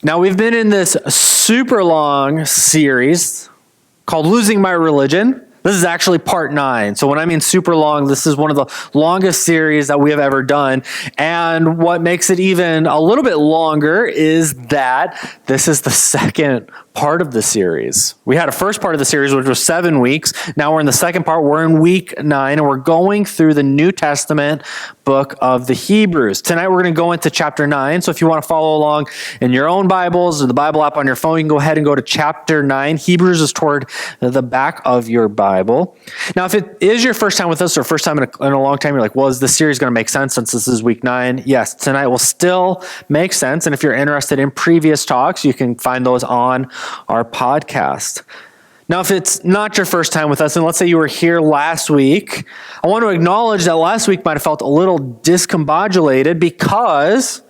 Now, we've been in this super long series called Losing My Religion. This is actually part 9. So when I mean super long, this is one of the longest series that we have ever done. And what makes it even a little bit longer is that this is the second part of the series. We had a first part of the series, which was 7 weeks. Now we're in the second part. We're in week 9, and we're going through the New Testament book of the Hebrews. Tonight we're going to go into chapter 9. So if you want to follow along in your own Bibles or the Bible app on your phone, you can go ahead and go to chapter 9. Hebrews is toward the back of your Bible. Now, if it is your first time with us or first time in a long time, you're like, well, is this series going to make sense since this is week 9? Yes, tonight will still make sense. And if you're interested in previous talks, you can find those on our podcast. Now, if it's not your first time with us, and let's say you were here last week, I want to acknowledge that last week might have felt a little discombobulated because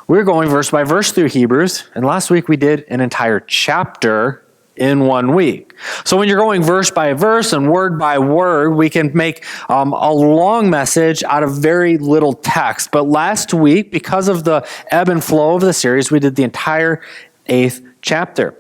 we're going verse by verse through Hebrews, and last week we did an entire chapter in 1 week. So when you're going verse by verse and word by word, we can make a long message out of very little text. But last week, because of the ebb and flow of the series, we did the entire 8th chapter.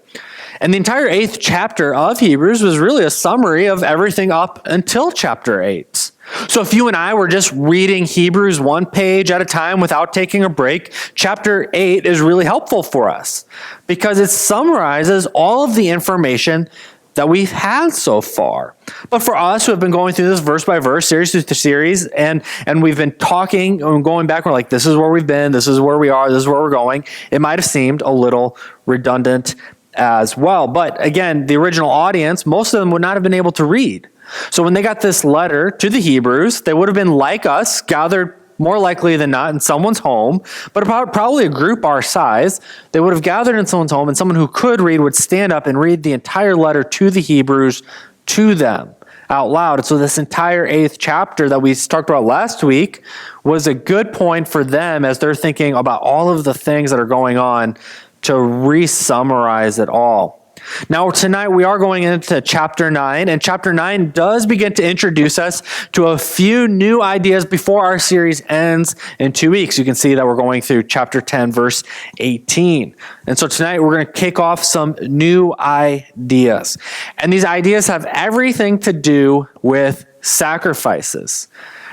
And the entire 8th chapter of Hebrews was really a summary of everything up until chapter 8. So if you and I were just reading Hebrews 1 page at a time without taking a break, chapter 8 is really helpful for us because it summarizes all of the information that we've had so far. But for us who have been going through this verse by verse, series to series, and we've been talking and going back, we're like, this is where we've been, this is where we are, this is where we're going, it might have seemed a little redundant as well. But again, the original audience, most of them would not have been able to read. So when they got this letter to the Hebrews, they would have been like us, gathered more likely than not in someone's home, but probably a group our size. They would have gathered in someone's home, and someone who could read would stand up and read the entire letter to the Hebrews to them out loud. And so this entire 8th chapter that we talked about last week was a good point for them as they're thinking about all of the things that are going on to re-summarize it all. Now, tonight we are going into chapter 9, and chapter 9 does begin to introduce us to a few new ideas before our series ends in 2 weeks. You can see that we're going through chapter 10, verse 18. And so tonight we're going to kick off some new ideas. And these ideas have everything to do with sacrifices.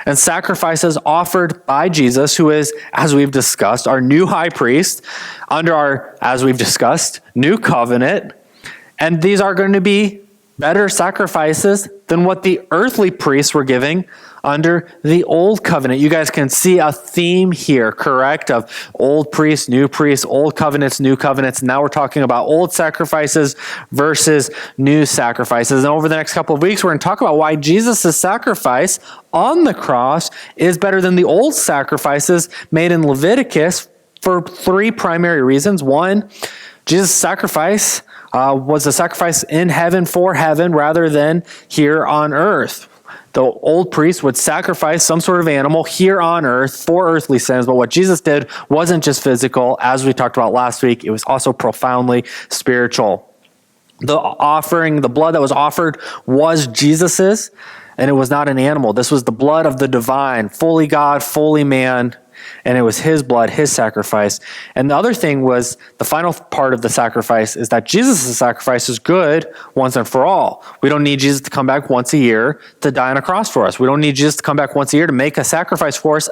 And sacrifices offered by Jesus, who is, as we've discussed, our new high priest under our, as we've discussed, new covenant. And these are going to be better sacrifices than what the earthly priests were giving under the old covenant. You guys can see a theme here, correct? Of old priests, old covenants, new covenants. Now we're talking about old sacrifices versus new sacrifices. And over the next couple of weeks, we're going to talk about why Jesus' sacrifice on the cross is better than the old sacrifices made in Leviticus for 3 primary reasons. One, Jesus' sacrifice was a sacrifice in heaven for heaven rather than here on earth. The old priest would sacrifice some sort of animal here on earth for earthly sins, but what Jesus did wasn't just physical, as we talked about last week, it was also profoundly spiritual. The offering, the blood that was offered was Jesus's, and it was not an animal. This was the blood of the divine, fully God, fully man, and it was his blood, his sacrifice. And the other thing was, the final part of the sacrifice is that Jesus' sacrifice is good once and for all. We don't need Jesus to come back once a year to die on a cross for us. We don't need Jesus to come back once a year to make a sacrifice for us.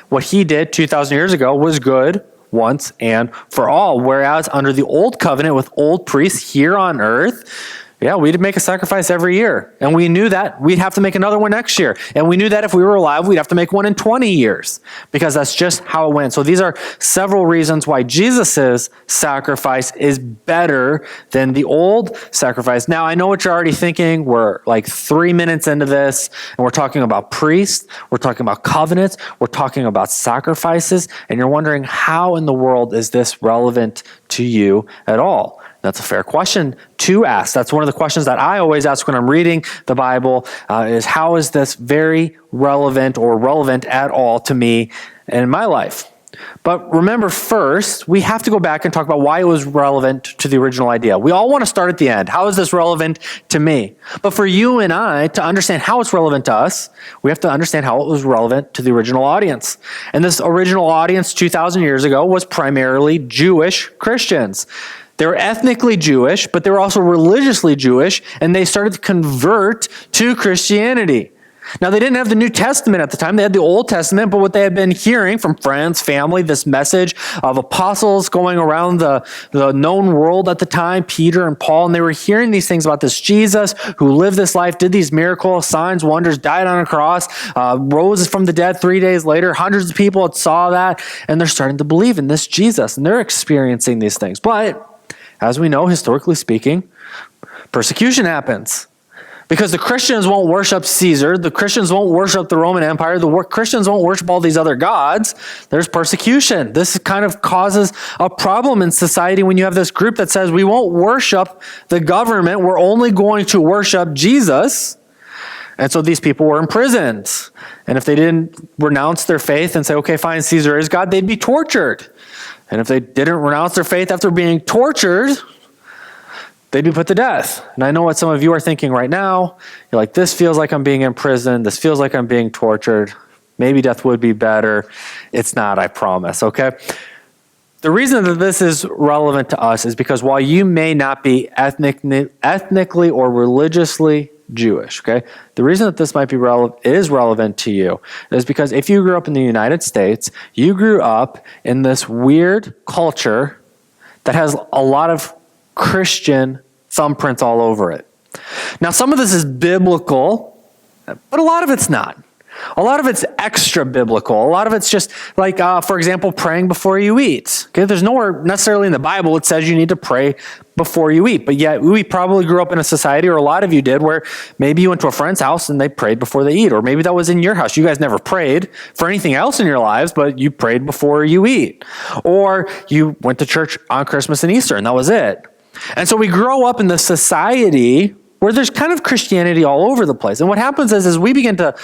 What he did 2,000 years ago was good once and for all. Whereas under the old covenant with old priests here on earth, we'd make a sacrifice every year. And we knew that we'd have to make another one next year. And we knew that if we were alive, we'd have to make one in 20 years because that's just how it went. So these are several reasons why Jesus' sacrifice is better than the old sacrifice. Now, I know what you're already thinking. We're like 3 minutes into this, and we're talking about priests. We're talking about covenants. We're talking about sacrifices. And you're wondering, how in the world is this relevant to you at all? That's a fair question to ask. That's one of the questions that I always ask when I'm reading the Bible, is how is this very relevant or relevant at all to me and in my life? But remember, first, we have to go back and talk about why it was relevant to the original idea. We all want to start at the end. How is this relevant to me? But for you and I to understand how it's relevant to us, we have to understand how it was relevant to the original audience. And this original audience 2,000 years ago was primarily Jewish Christians. They were ethnically Jewish, but they were also religiously Jewish, and they started to convert to Christianity. Now, they didn't have the New Testament at the time. They had the Old Testament, but what they had been hearing from friends, family, this message of apostles going around the known world at the time, Peter and Paul, and they were hearing these things about this Jesus who lived this life, did these miracles, signs, wonders, died on a cross, rose from the dead 3 days later. Hundreds of people had saw that, and they're starting to believe in this Jesus, and they're experiencing these things. But as we know, historically speaking, persecution happens. Because the Christians won't worship Caesar, the Christians won't worship the Roman Empire, the Christians won't worship all these other gods, there's persecution. This kind of causes a problem in society when you have this group that says we won't worship the government, we're only going to worship Jesus. And so these people were imprisoned. And if they didn't renounce their faith and say, okay, fine, Caesar is God, they'd be tortured. And if they didn't renounce their faith after being tortured, they'd be put to death. And I know what some of you are thinking right now. You're like, this feels like I'm being imprisoned. This feels like I'm being tortured. Maybe death would be better. It's not, I promise, okay? The reason that this is relevant to us is because while you may not be ethnically or religiously Jewish, okay? The reason that this might be relevant to you is because if you grew up in the United States, you grew up in this weird culture that has a lot of Christian thumbprints all over it. Now, some of this is biblical, but a lot of it's not. A lot of it's extra biblical. A lot of it's just like, for example, praying before you eat. Okay, there's nowhere necessarily in the Bible it says you need to pray before you eat. But yet we probably grew up in a society, or a lot of you did, where maybe you went to a friend's house and they prayed before they eat. Or maybe that was in your house. You guys never prayed for anything else in your lives, but you prayed before you eat. Or you went to church on Christmas and Easter, and that was it. And so we grow up in the society where there's kind of Christianity all over the place. And what happens is we begin to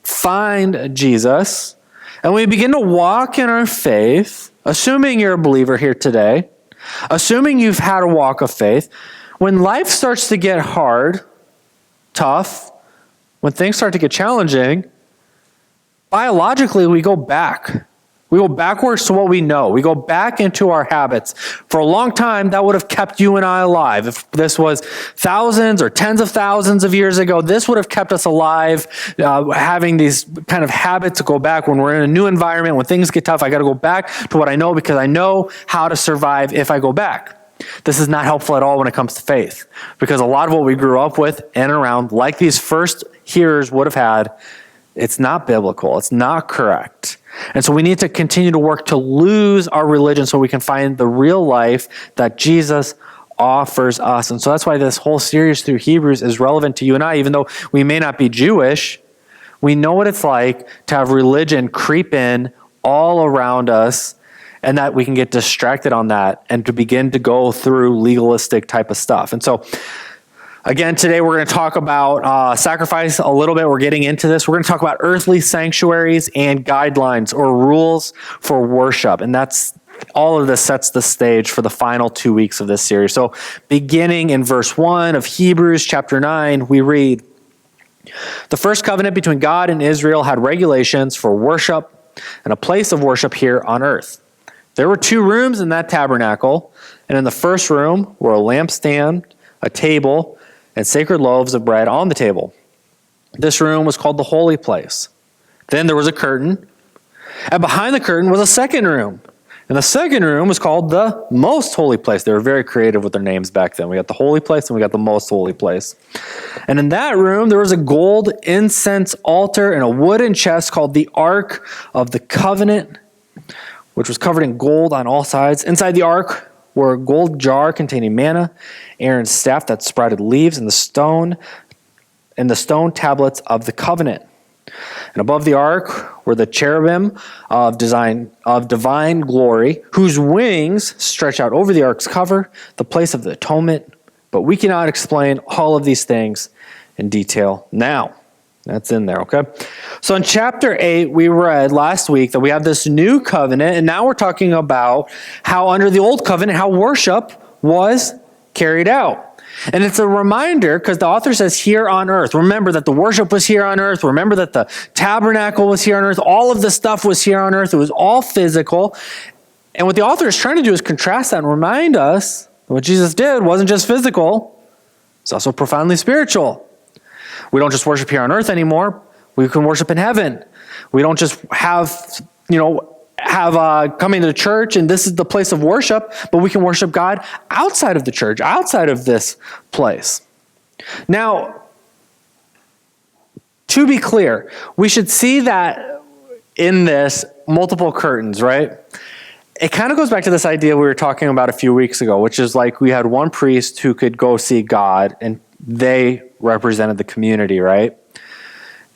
find Jesus, and we begin to walk in our faith, assuming you're a believer here today, assuming you've had a walk of faith. When life starts to get hard, tough, when things start to get challenging, biologically we go back. We go backwards to what we know. We go back into our habits. For a long time, that would have kept you and I alive. If this was thousands or tens of thousands of years ago, this would have kept us alive, having these kind of habits to go back. When we're in a new environment, when things get tough, I got to go back to what I know because I know how to survive if I go back. This is not helpful at all when it comes to faith, because a lot of what we grew up with and around, like these first hearers would have had, it's not biblical. It's not correct. And so we need to continue to work to lose our religion so we can find the real life that Jesus offers us. And so that's why this whole series through Hebrews is relevant to you and I. Even though we may not be Jewish, we know what it's like to have religion creep in all around us, and that we can get distracted on that and to begin to go through legalistic type of stuff. And so again, today we're going to talk about sacrifice a little bit. We're getting into this. We're going to talk about earthly sanctuaries and guidelines or rules for worship. And all of this sets the stage for the final 2 weeks of this series. So beginning in verse 1 of Hebrews chapter 9, we read, "The first covenant between God and Israel had regulations for worship and a place of worship here on earth. There were 2 rooms in that tabernacle, and in the first room were a lampstand, a table, and sacred loaves of bread on the table. This room was called the holy place. Then there was a curtain, and behind the curtain was a second room. And the second room was called the most holy place." They were very creative with their names back then. We got the holy place and we got the most holy place. "And in that room there was a gold incense altar and a wooden chest called the Ark of the Covenant, which was covered in gold on all sides. Inside the ark were a gold jar containing manna, Aaron's staff that sprouted leaves, and the stone tablets of the covenant. And above the ark were the cherubim of divine glory, whose wings stretch out over the ark's cover, the place of the atonement. But we cannot explain all of these things in detail now." That's in there, okay? So in chapter 8, we read last week that we have this new covenant, and now we're talking about how under the old covenant, how worship was carried out. And it's a reminder, because the author says here on earth. Remember that the worship was here on earth. Remember that the tabernacle was here on earth. All of the stuff was here on earth. It was all physical. And what the author is trying to do is contrast that and remind us that what Jesus did wasn't just physical. It's also profoundly spiritual. We don't just worship here on earth anymore. We can worship in heaven. We don't just have coming to the church and this is the place of worship, but we can worship God outside of the church, outside of this place. Now, to be clear, we should see that in this multiple curtains, right? It kind of goes back to this idea we were talking about a few weeks ago, which is like we had one priest who could go see God and they represented the community, right?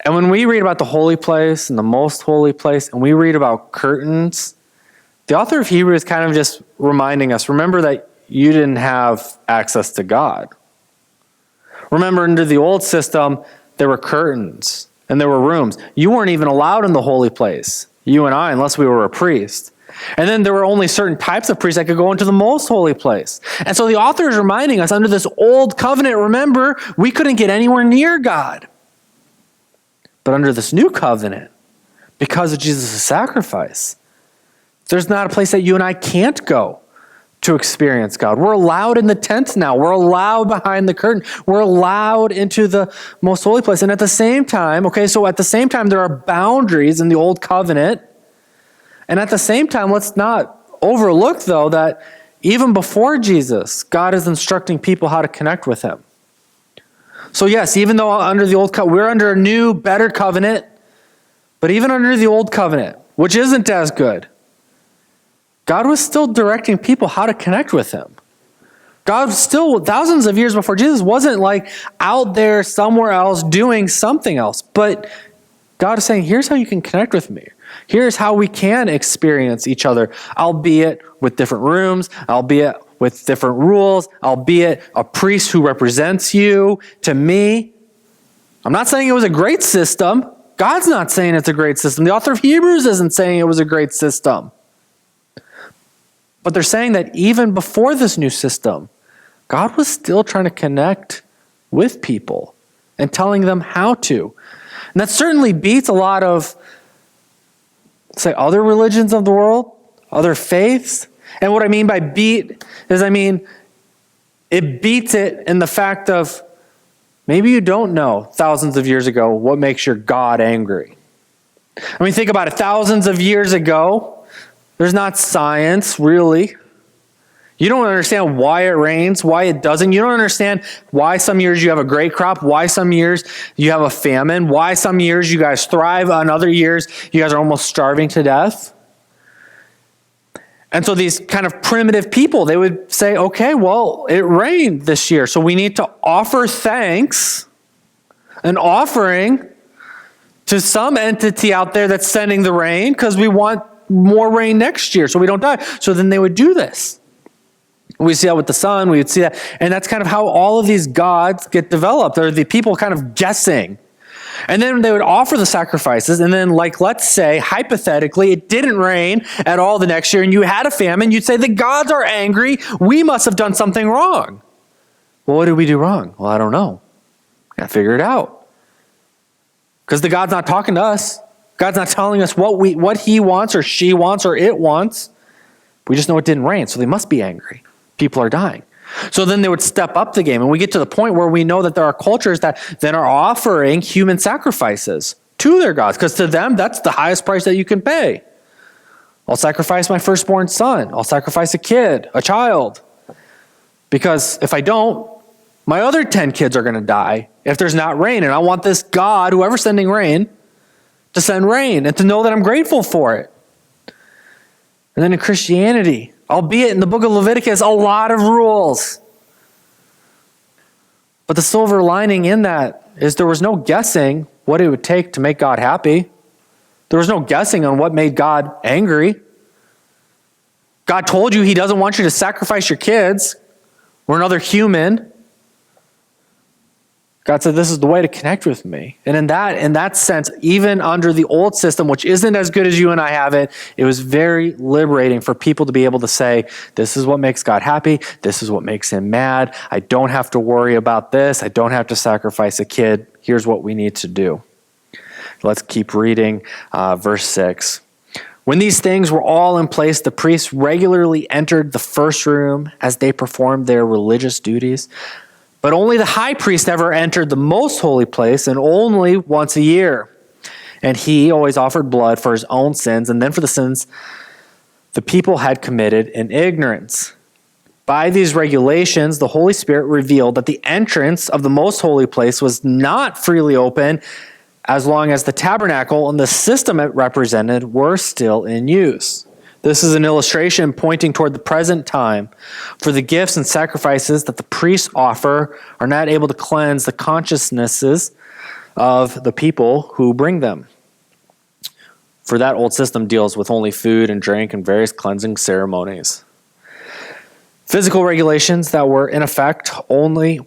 And when we read about the holy place and the most holy place, and we read about curtains, the author of Hebrews is kind of just reminding us, remember that you didn't have access to God. Remember, under the old system, there were curtains and there were rooms. You weren't even allowed in the holy place, you and I, unless we were a priest. And then there were only certain types of priests that could go into the most holy place. And so the author is reminding us, under this old covenant, remember, we couldn't get anywhere near God. But under this new covenant, because of Jesus' sacrifice, there's not a place that you and I can't go to experience God. We're allowed in the tent now. We're allowed behind the curtain. We're allowed into the most holy place. And at the same time, there are boundaries in the old covenant. And at the same time, let's not overlook, though, that even before Jesus, God is instructing people how to connect with him. So yes, even though under the old covenant, we're under a new, better covenant, but even under the old covenant, which isn't as good, God was still directing people how to connect with him. God still, thousands of years before Jesus, wasn't like out there somewhere else doing something else, but God is saying, here's how you can connect with me. Here's how we can experience each other, albeit with different rooms, albeit with different rules, albeit a priest who represents you to me. I'm not saying it was a great system. God's not saying it's a great system. The author of Hebrews isn't saying it was a great system. But they're saying that even before this new system, God was still trying to connect with people and telling them how to. And that certainly beats a lot of, say, other religions of the world, other faiths. And what I mean by beat is, it beats it in the fact of maybe you don't know thousands of years ago what makes your God angry. Think about it. Thousands of years ago, there's not science, really. You don't understand why it rains, why it doesn't. You don't understand why some years you have a great crop, why some years you have a famine, why some years you guys thrive, on other years you guys are almost starving to death. And so these kind of primitive people, they would say, okay, well, it rained this year, so we need to offer thanks, an offering to some entity out there that's sending the rain because we want more rain next year so we don't die. So then they would do this. We see that with the sun, we would see that. And that's kind of how all of these gods get developed. They're the people kind of guessing. And then they would offer the sacrifices. And then, let's say, hypothetically, it didn't rain at all the next year and you had a famine. You'd say, the gods are angry. We must have done something wrong. Well, what did we do wrong? Well, I don't know. Got to figure it out. Because the God's not talking to us. God's not telling us what he wants or she wants or it wants. We just know it didn't rain, so they must be angry. People are dying. So then they would step up the game. And we get to the point where we know that there are cultures that then are offering human sacrifices to their gods. Because to them, that's the highest price that you can pay. I'll sacrifice my firstborn son. I'll sacrifice a kid, a child. Because if I don't, my other 10 kids are going to die if there's not rain. And I want this God, whoever's sending rain, to send rain and to know that I'm grateful for it. And then in Christianity, albeit in the book of Leviticus, a lot of rules. But the silver lining in that is there was no guessing what it would take to make God happy. There was no guessing on what made God angry. God told you he doesn't want you to sacrifice your kids or another human. God said, this is the way to connect with me. And in that sense, even under the old system, which isn't as good as you and I have it, it was very liberating for people to be able to say, this is what makes God happy. This is what makes him mad. I don't have to worry about this. I don't have to sacrifice a kid. Here's what we need to do. Let's keep reading verse 6. When these things were all in place, the priests regularly entered the first room as they performed their religious duties. But only the high priest ever entered the most holy place, and only once a year. And he always offered blood for his own sins, and then for the sins the people had committed in ignorance. By these regulations, the Holy Spirit revealed that the entrance of the most holy place was not freely open as long as the tabernacle and the system it represented were still in use. This is an illustration pointing toward the present time, for the gifts and sacrifices that the priests offer are not able to cleanse the consciousnesses of the people who bring them. For that old system deals with only food and drink and various cleansing ceremonies. Physical regulations that were in effect only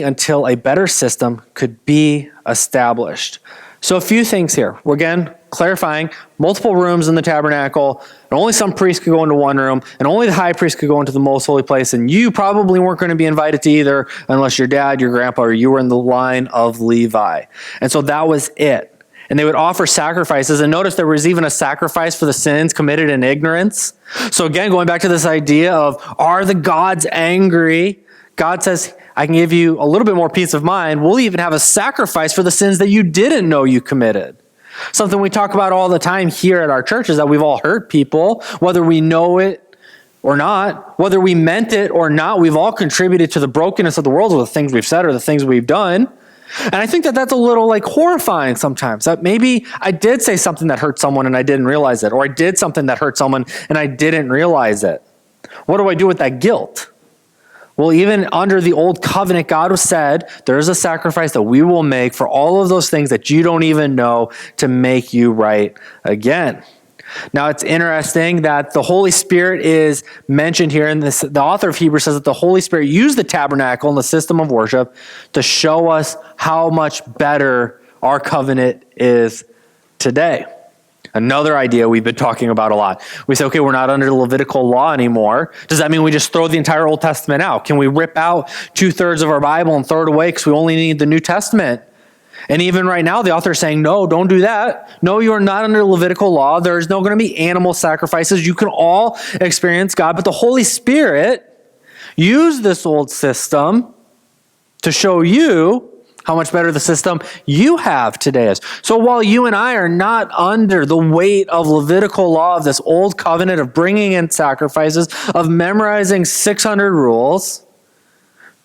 until a better system could be established. So a few things here. We're again clarifying multiple rooms in the tabernacle, and only some priests could go into one room, and only the high priest could go into the most holy place, and you probably weren't going to be invited to either unless your dad, your grandpa, or you were in the line of Levi. And so that was it. And they would offer sacrifices, and notice there was even a sacrifice for the sins committed in ignorance. So again, going back to this idea of, are the gods angry? God says, I can give you a little bit more peace of mind. We'll even have a sacrifice for the sins that you didn't know you committed. Something we talk about all the time here at our church is that we've all hurt people, whether we know it or not, whether we meant it or not. We've all contributed to the brokenness of the world with the things we've said or the things we've done. And I think that that's a little horrifying sometimes, that maybe I did say something that hurt someone and I didn't realize it, or I did something that hurt someone and I didn't realize it. What do I do with that guilt? Well, even under the old covenant, God said, there is a sacrifice that we will make for all of those things that you don't even know to make you right again. Now, it's interesting that the Holy Spirit is mentioned here, and the author of Hebrews says that the Holy Spirit used the tabernacle and the system of worship to show us how much better our covenant is today. Another idea we've been talking about a lot. We say, okay, we're not under the Levitical law anymore. Does that mean we just throw the entire Old Testament out? Can we rip out 2/3 of our Bible and throw it away because we only need the New Testament? And even right now, the author is saying, no, don't do that. No, you are not under Levitical law. There is no going to be animal sacrifices. You can all experience God. But the Holy Spirit used this old system to show you how much better the system you have today is. So while you and I are not under the weight of Levitical law, of this old covenant of bringing in sacrifices, of memorizing 600 rules,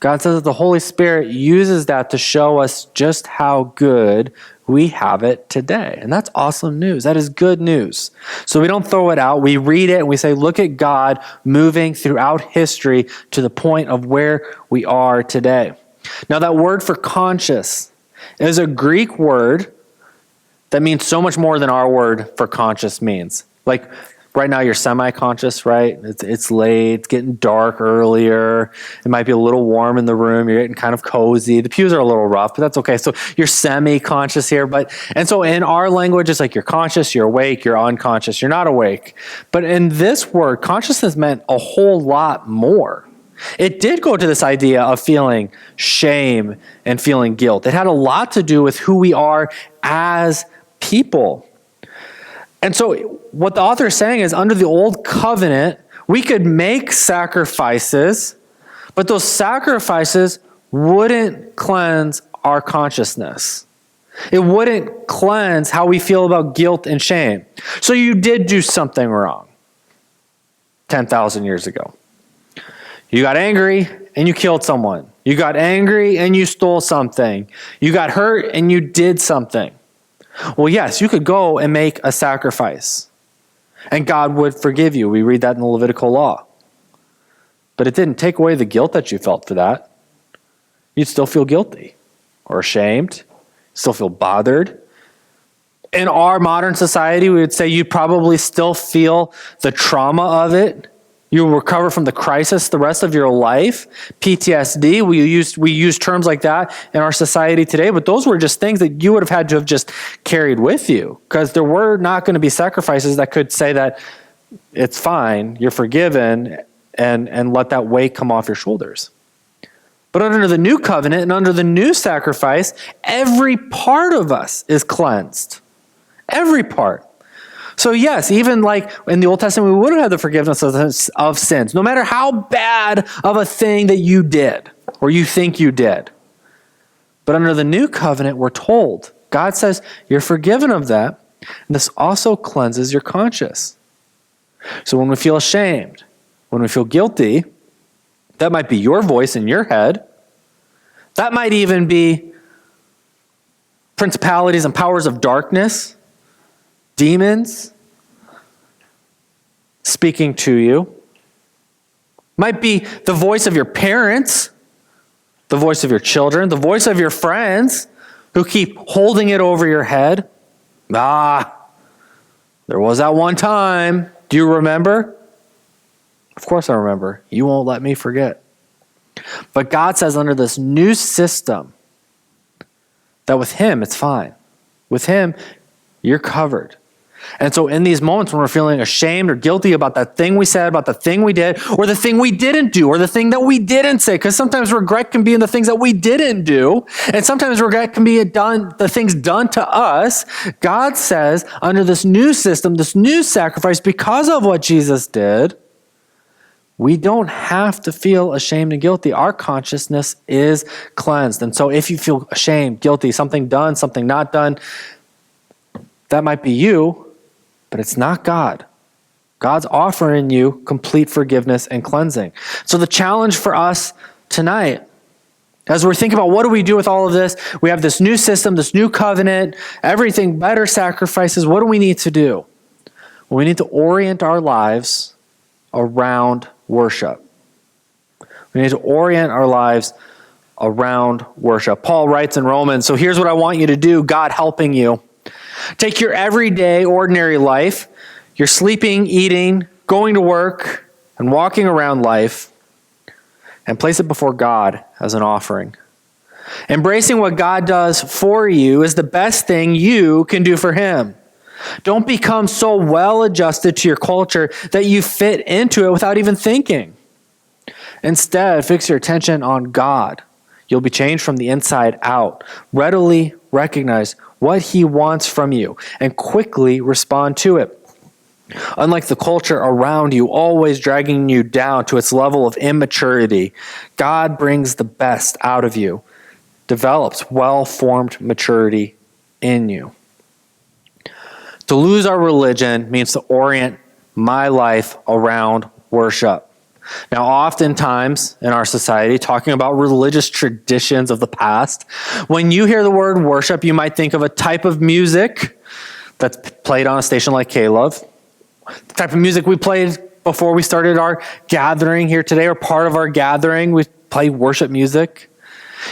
God says that the Holy Spirit uses that to show us just how good we have it today. And that's awesome news. That is good news. So we don't throw it out. We read it and we say, look at God moving throughout history to the point of where we are today. Now, that word for conscious is a Greek word that means so much more than our word for conscious means. Like right now, you're semi-conscious, right? It's late, it's getting dark earlier. It might be a little warm in the room. You're getting kind of cozy. The pews are a little rough, but that's okay. So you're semi-conscious here. And so in our language, it's like you're conscious, you're awake, you're unconscious, you're not awake. But in this word, consciousness meant a whole lot more. It did go to this idea of feeling shame and feeling guilt. It had a lot to do with who we are as people. And so what the author is saying is, under the old covenant, we could make sacrifices, but those sacrifices wouldn't cleanse our consciousness. It wouldn't cleanse how we feel about guilt and shame. So you did do something wrong 10,000 years ago. You got angry and you killed someone. You got angry and you stole something. You got hurt and you did something. Well, yes, you could go and make a sacrifice, and God would forgive you. We read that in the Levitical law. But it didn't take away the guilt that you felt for that. You'd still feel guilty or ashamed, still feel bothered. In our modern society, we would say you probably still feel the trauma of it. You will recover from the crisis the rest of your life. PTSD, we use terms like that in our society today, but those were just things that you would have had to have just carried with you, because there were not going to be sacrifices that could say that it's fine, you're forgiven, and let that weight come off your shoulders. But under the new covenant and under the new sacrifice, every part of us is cleansed. Every part. So yes, even like in the Old Testament, we would have had the forgiveness of sins, no matter how bad of a thing that you did or you think you did. But under the new covenant, we're told, God says, you're forgiven of that, and this also cleanses your conscience. So when we feel ashamed, when we feel guilty, that might be your voice in your head. That might even be principalities and powers of darkness, demons speaking to you. Might be the voice of your parents, the voice of your children, the voice of your friends who keep holding it over your head. There was that one time. Do you remember? Of course I remember. You won't let me forget. But God says under this new system that with him, it's fine. With him, you're covered. And so in these moments when we're feeling ashamed or guilty about that thing we said, about the thing we did, or the thing we didn't do, or the thing that we didn't say, because sometimes regret can be in the things that we didn't do, and sometimes regret can be the things done to us. God says under this new system, this new sacrifice, because of what Jesus did, we don't have to feel ashamed and guilty. Our consciousness is cleansed. And so if you feel ashamed, guilty, something done, something not done, that might be you, but it's not God. God's offering you complete forgiveness and cleansing. So the challenge for us tonight, as we're thinking about what do we do with all of this, we have this new system, this new covenant, everything, better sacrifices. What do we need to do? Well, we need to orient our lives around worship. We need to orient our lives around worship. Paul writes in Romans, so here's what I want you to do, God helping you. Take your everyday, ordinary life, your sleeping, eating, going to work, and walking around life, and place it before God as an offering. Embracing what God does for you is the best thing you can do for him. Don't become so well adjusted to your culture that you fit into it without even thinking. Instead, fix your attention on God. You'll be changed from the inside out. Readily recognize what he wants from you and quickly respond to it. Unlike the culture around you, always dragging you down to its level of immaturity, God brings the best out of you, develops well-formed maturity in you. To lose our religion means to orient my life around worship. Now, oftentimes in our society, talking about religious traditions of the past, when you hear the word worship, you might think of a type of music that's played on a station like K-Love, the type of music we played before we started our gathering here today, or part of our gathering, we play worship music.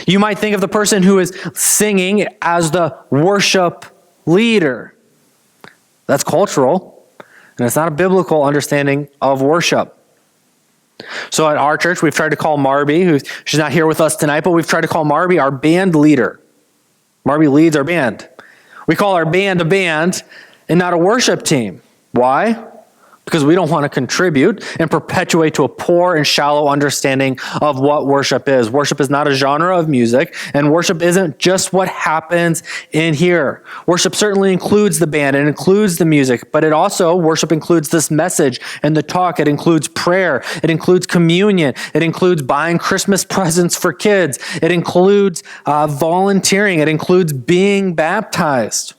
You might think of the person who is singing as the worship leader. That's cultural, and it's not a biblical understanding of worship. So at our church, we've tried to call Marby, she's not here with us tonight, but we've tried to call Marby our band leader. Marby leads our band. We call our band a band and not a worship team. Why? Because we don't want to contribute and perpetuate to a poor and shallow understanding of what worship is. Worship is not a genre of music, and worship isn't just what happens in here. Worship certainly includes the band, it includes the music, but worship includes this message and the talk. It includes prayer, it includes communion, it includes buying Christmas presents for kids, it includes volunteering, it includes being baptized.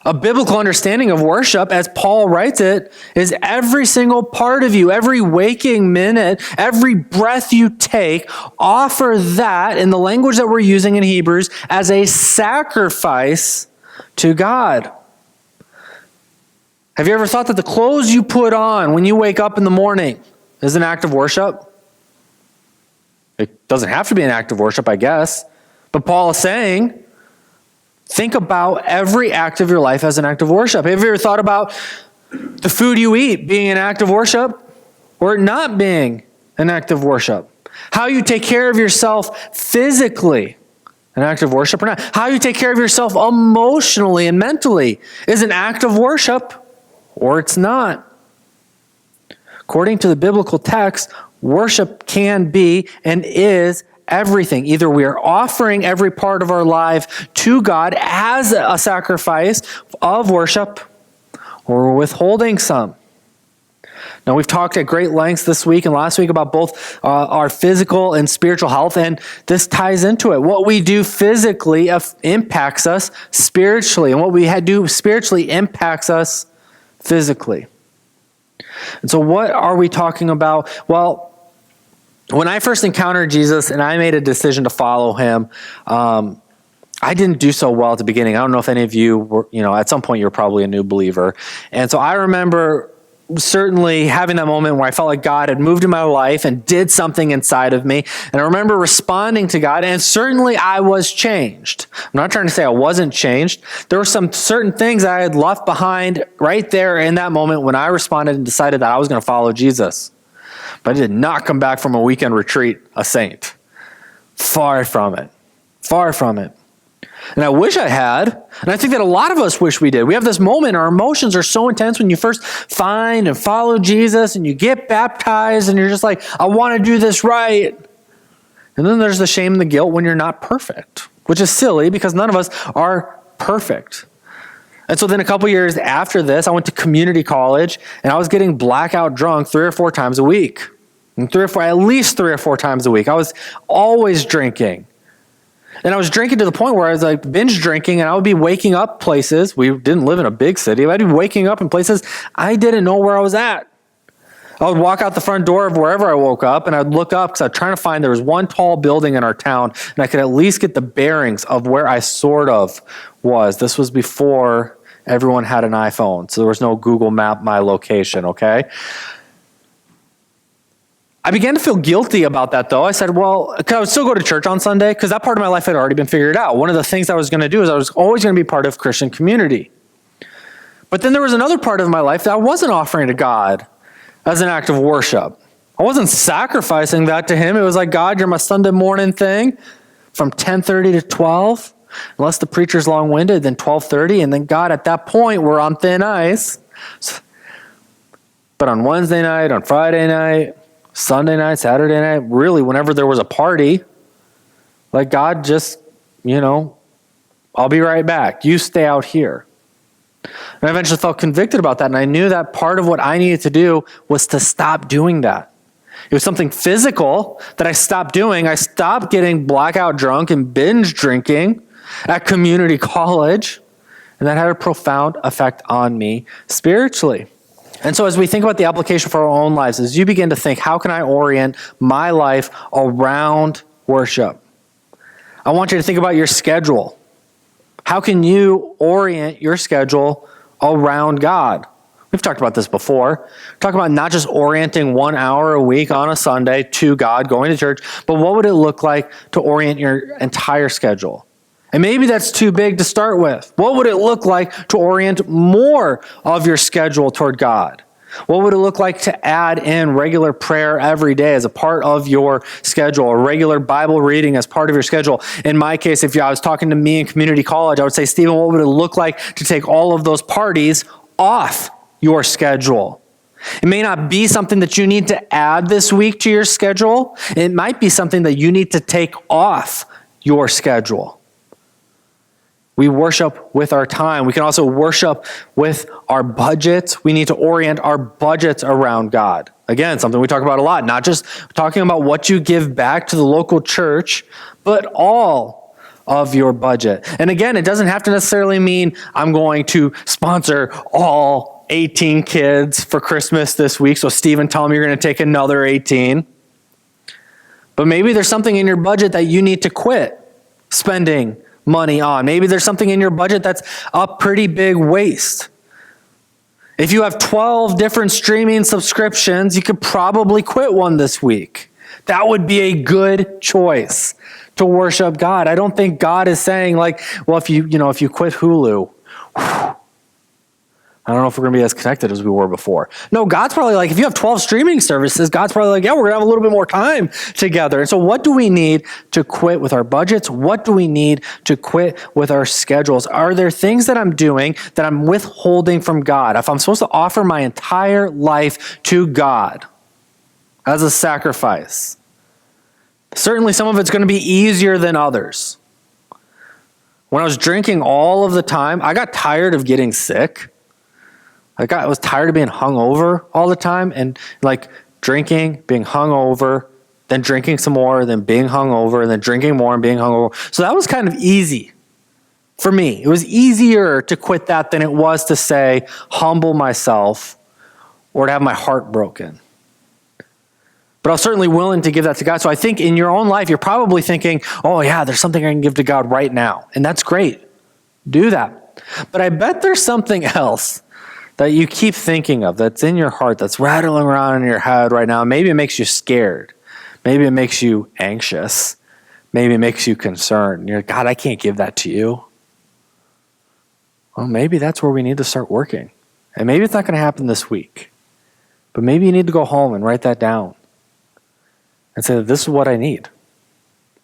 A biblical understanding of worship, as Paul writes it, is every single part of you, every waking minute, every breath you take, offer that, in the language that we're using in Hebrews, as a sacrifice to God. Have you ever thought that the clothes you put on when you wake up in the morning is an act of worship? It doesn't have to be an act of worship, I guess. But Paul is saying, think about every act of your life as an act of worship. Have you ever thought about the food you eat being an act of worship? or it not being an act of worship. How you take care of yourself physically, an act of worship or not. How you take care of yourself emotionally and mentally is an act of worship, or it's not. According to the biblical text, worship can be and is everything. Either we are offering every part of our life to God as a sacrifice of worship, or we're withholding some. Now, we've talked at great lengths this week and last week about both our physical and spiritual health, and this ties into it. What we do physically impacts us spiritually, and what we do spiritually impacts us physically. And so what are we talking about? Well, when I first encountered Jesus and I made a decision to follow him, I didn't do so well at the beginning. I don't know if any of you were, at some point you were probably a new believer. And so I remember certainly having that moment where I felt like God had moved in my life and did something inside of me. And I remember responding to God, and certainly I was changed. I'm not trying to say I wasn't changed. There were some certain things I had left behind right there in that moment when I responded and decided that I was going to follow Jesus. But I did not come back from a weekend retreat a saint. Far from it. Far from it. And I wish I had, and I think that a lot of us wish we did. We have this moment, our emotions are so intense when you first find and follow Jesus and you get baptized and you're just like, I want to do this right. And then there's the shame and the guilt when you're not perfect, which is silly because none of us are perfect. And so then a couple years after this, I went to community college and I was getting blackout drunk 3 or 4 times a week. And at least 3 or 4 times a week. I was always drinking. And I was drinking to the point where I was like binge drinking, and I would be waking up places. We didn't live in a big city. I'd be waking up in places I didn't know where I was at. I would walk out the front door of wherever I woke up, and I'd look up because I was trying to find, there was one tall building in our town, and I could at least get the bearings of where I sort of was. This was before everyone had an iPhone, so there was no Google Map my location, okay? I began to feel guilty about that, though. I said, well, I would still go to church on Sunday because that part of my life had already been figured out. One of the things I was going to do is I was always going to be part of Christian community. But then there was another part of my life that I wasn't offering to God as an act of worship. I wasn't sacrificing that to him. It was like, God, you're my Sunday morning thing from 10:30 to 12. Unless the preacher's long-winded, then 12:30. And then God, at that point, we're on thin ice. But on Wednesday night, on Friday night, Sunday night, Saturday night, really whenever there was a party, like God just, I'll be right back. You stay out here. And I eventually felt convicted about that, and I knew that part of what I needed to do was to stop doing that. It was something physical that I stopped doing. I stopped getting blackout drunk and binge drinking at community college, and that had a profound effect on me spiritually. And so as we think about the application for our own lives, as you begin to think, how can I orient my life around worship? I want you to think about your schedule. How can you orient your schedule around God? We've talked about this before. Talk about not just orienting 1 hour a week on a Sunday to God, going to church, but what would it look like to orient your entire schedule? And maybe that's too big to start with. What would it look like to orient more of your schedule toward God? What would it look like to add in regular prayer every day as a part of your schedule, or regular Bible reading as part of your schedule? In my case, if I was talking to me in community college, I would say, Stephen, what would it look like to take all of those parties off your schedule? It may not be something that you need to add this week to your schedule. It might be something that you need to take off your schedule. We worship with our time. We can also worship with our budgets. We need to orient our budgets around God. Again, something we talk about a lot, not just talking about what you give back to the local church, but all of your budget. And again, it doesn't have to necessarily mean I'm going to sponsor all 18 kids for Christmas this week. So Stephen, tell me you're going to take another 18. But maybe there's something in your budget that you need to quit spending money on. Maybe there's something in your budget that's a pretty big waste. If you have 12 different streaming subscriptions, you could probably quit one this week. That would be a good choice to worship God. I don't think God is saying like, well, if you quit Hulu, I don't know if we're going to be as connected as we were before. No, God's probably like, if you have 12 streaming services, God's probably like, yeah, we're going to have a little bit more time together. And so what do we need to quit with our budgets? What do we need to quit with our schedules? Are there things that I'm doing that I'm withholding from God? If I'm supposed to offer my entire life to God as a sacrifice, certainly some of it's going to be easier than others. When I was drinking all of the time, I got tired of getting sick. I was tired of being hungover all the time, and like drinking, being hungover, then drinking some more, then being hungover, and then drinking more and being hungover. So that was kind of easy for me. It was easier to quit that than it was to say, humble myself or to have my heart broken. But I was certainly willing to give that to God. So I think in your own life, you're probably thinking, oh yeah, there's something I can give to God right now. And that's great. Do that. But I bet there's something else that you keep thinking of, that's in your heart, that's rattling around in your head right now. Maybe it makes you scared. Maybe it makes you anxious. Maybe it makes you concerned. You're like, God, I can't give that to you. Well, maybe that's where we need to start working. And maybe it's not going to happen this week. But maybe you need to go home and write that down. And say, this is what I need.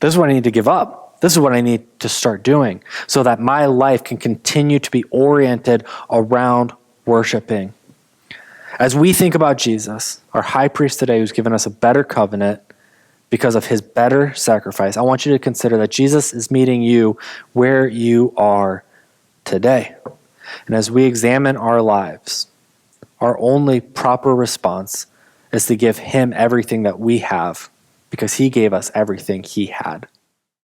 This is what I need to give up. This is what I need to start doing so that my life can continue to be oriented around worshiping. As we think about Jesus, our high priest today, who's given us a better covenant because of his better sacrifice, I want you to consider that Jesus is meeting you where you are today. And as we examine our lives, our only proper response is to give him everything that we have because he gave us everything he had.